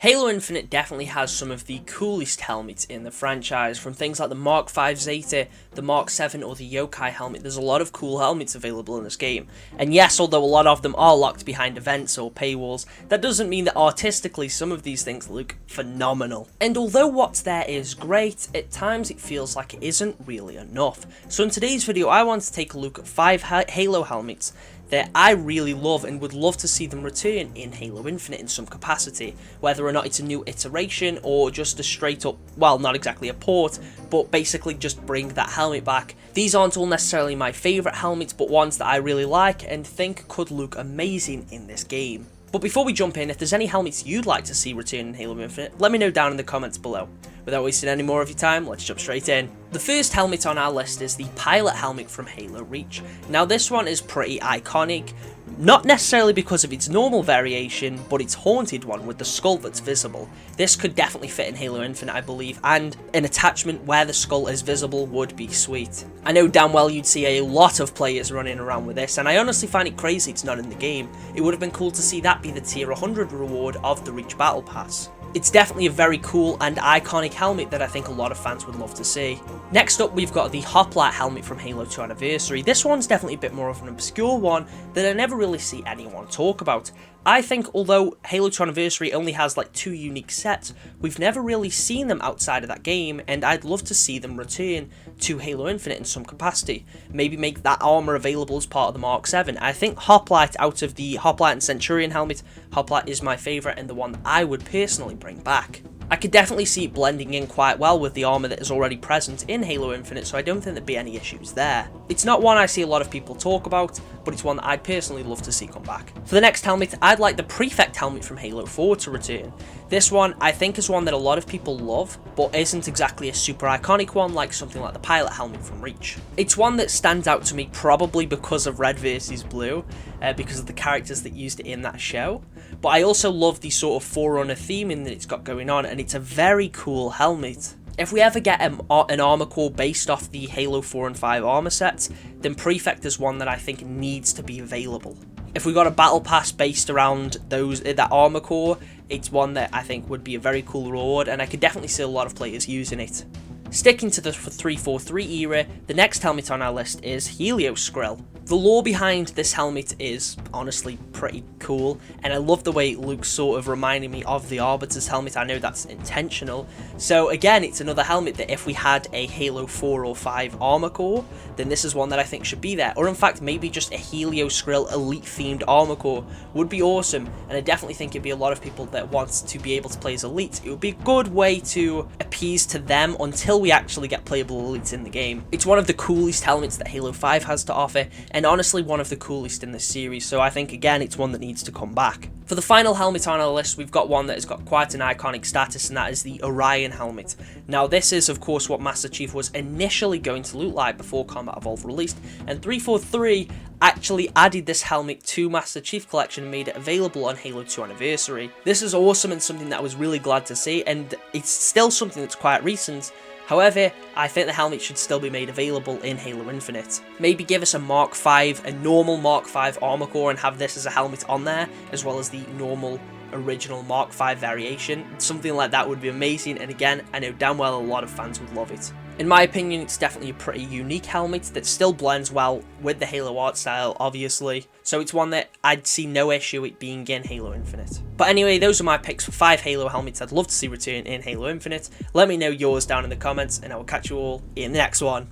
Halo Infinite definitely has some of the coolest helmets in the franchise, from things like the Mark V Zeta, the Mark 7 or the Yokai helmet. There's a lot of cool helmets available in this game, and yes, although a lot of them are locked behind events or paywalls, that doesn't mean that artistically some of these things look phenomenal. And although what's there is great, at times it feels like it isn't really enough. So in today's video I want to take a look at 5 Halo helmets that I really love and would love to see them return in Halo Infinite in some capacity, whether or not it's a new iteration or just a straight up, well, not exactly a port, but basically just bring that helmet back. These aren't all necessarily my favourite helmets, but ones that I really like and think could look amazing in this game. But before we jump in, if there's any helmets you'd like to see return in Halo Infinite, let me know down in the comments below. Without wasting any more of your time, let's jump straight in. The first helmet on our list is the pilot helmet from Halo Reach. Now this one is pretty iconic, not necessarily because of its normal variation, but its haunted one with the skull that's visible. This could definitely fit in Halo Infinite, I believe, and an attachment where the skull is visible would be sweet. I know damn well you'd see a lot of players running around with this, and I honestly find it crazy it's not in the game. It would have been cool to see that be the tier 100 reward of the Reach Battle Pass. It's definitely a very cool and iconic helmet that I think a lot of fans would love to see. Next up, we've got the Hoplite helmet from Halo 2 Anniversary. This one's definitely a bit more of an obscure one that I never really see anyone talk about. I think although Halo 2 Anniversary only has like 2 unique sets, we've never really seen them outside of that game, and I'd love to see them return to Halo Infinite in some capacity. Maybe make that armor available as part of the Mark 7. I think Hoplite, out of the Hoplite and Centurion helmet, Hoplite is my favourite and the one that I would personally bring back. I could definitely see it blending in quite well with the armor that is already present in Halo Infinite, so I don't think there'd be any issues there. It's not one I see a lot of people talk about, but it's one that I'd personally love to see come back. For the next helmet, I'd like the Prefect helmet from Halo 4 to return. This one, I think, is one that a lot of people love, but isn't exactly a super iconic one like something like the pilot helmet from Reach. It's one that stands out to me probably because of Red vs Blue, because of the characters that used it in that show, but I also love the sort of Forerunner theming that it's got going on, and it's a very cool helmet. If we ever get an armor core based off the Halo 4 and 5 armor sets, then Prefect is one that I think needs to be available. If we got a battle pass based around that armor core, it's one that I think would be a very cool reward, and I could definitely see a lot of players using it. Sticking to the 343 era, the next helmet on our list is Helioskrill. The lore behind this helmet is honestly pretty cool, and I love the way it looks, sort of reminding me of the Arbiter's helmet. I know that's intentional. So again, it's another helmet that if we had a Halo 4 or 5 armor core, then this is one that I think should be there. Or in fact, maybe just a Helioskrill elite themed armor core would be awesome, and I definitely think it'd be a lot of people that want to be able to play as elite. It would be a good way to appease to them until we actually get playable elites in the game. It's one of the coolest helmets that Halo 5 has to offer, and honestly one of the coolest in this series, so I think again it's one that needs to come back. For the final helmet on our list, we've got one that has got quite an iconic status, and that is the Orion helmet. Now this is of course what Master Chief was initially going to look like before Combat Evolved released, and 343 actually added this helmet to Master Chief Collection and made it available on Halo 2 Anniversary. This is awesome and something that I was really glad to see, and it's still something that's quite recent. However, I think the helmet should still be made available in Halo Infinite. Maybe give us a Mark V, a normal Mark V armor core, and have this as a helmet on there, as well as the normal original Mark V variation. Something like that would be amazing, and again, I know damn well a lot of fans would love it. In my opinion, it's definitely a pretty unique helmet that still blends well with the Halo art style, obviously, so it's one that I'd see no issue it being in Halo Infinite. But anyway, those are my picks for 5 Halo helmets I'd love to see return in Halo Infinite. Let me know yours down in the comments, and I will catch you all in the next one.